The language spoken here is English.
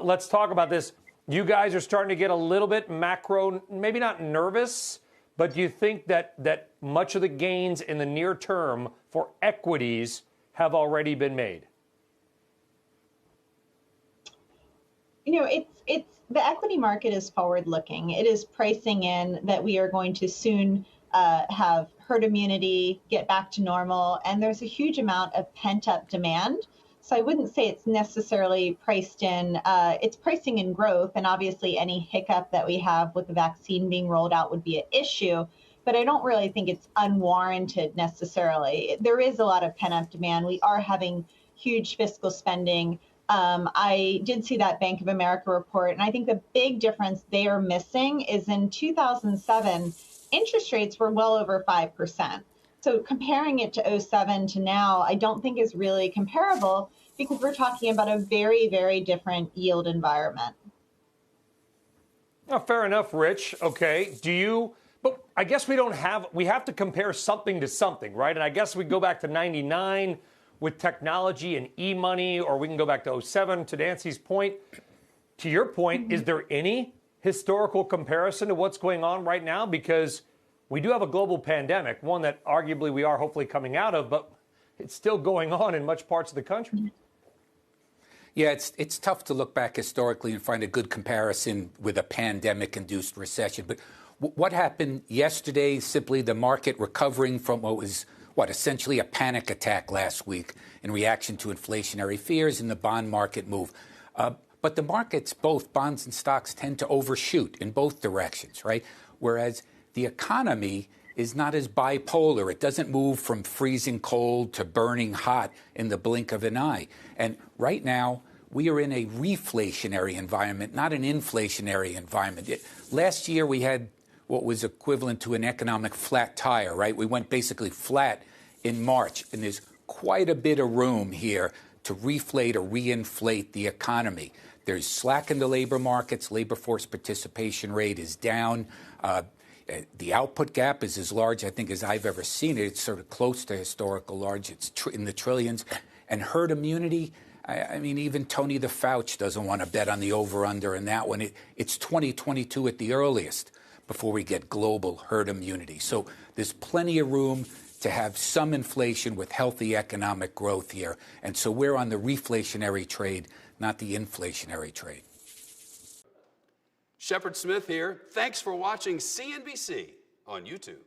let's talk about this. You guys are starting to get a little bit macro, maybe not nervous, but do you think that much of the gains in the near term for equities have already been made? You know, it's the equity market is forward looking. It is pricing in that we are going to soon have herd immunity, get back to normal, and there's a huge amount of pent up demand. So I wouldn't say it's necessarily priced in. It's pricing in growth, and obviously any hiccup that we have with the vaccine being rolled out would be an issue. But I don't really think it's unwarranted necessarily. There is a lot of pent up demand. We are having huge fiscal spending. I did see that Bank of America report, and I think the big difference they are missing is in 2007, interest rates were well over 5%. So comparing it to '07 to now, I don't think is really comparable because we're talking about a very, very different yield environment. Oh, fair enough, Rich. Okay. But I guess we have to compare something to something, right? And I guess we go back to 99 with technology and e-money, or we can go back to '07 to Nancy's point. To your point, is there any historical comparison to what's going on right now? Because we do have a global pandemic, one that arguably we are hopefully coming out of, but it's still going on in much parts of the country. Yeah, it's tough to look back historically and find a good comparison with a pandemic-induced recession. But what happened yesterday, simply the market recovering from what was essentially a panic attack last week in reaction to inflationary fears and the bond market move. But the markets, both bonds and stocks, tend to overshoot in both directions, right? Whereas the economy is not as bipolar. It doesn't move from freezing cold to burning hot in the blink of an eye. And right now, we are in a reflationary environment, not an inflationary environment. Last year, we had what was equivalent to an economic flat tire, right? We went basically flat in March, and there's quite a bit of room here to reflate or reinflate the economy. There's slack in the labor markets. Labor force participation rate is down. The output gap is as large, I think, as I've ever seen it. It's sort of close to historical large. It's in the trillions. And herd immunity, I mean, even Tony the Fauci doesn't want to bet on the over-under in that one. It's 2022 at the earliest before we get global herd immunity. So there's plenty of room to have some inflation with healthy economic growth here. And so we're on the reflationary trade, not the inflationary trade. Shepard Smith here. Thanks for watching CNBC on YouTube.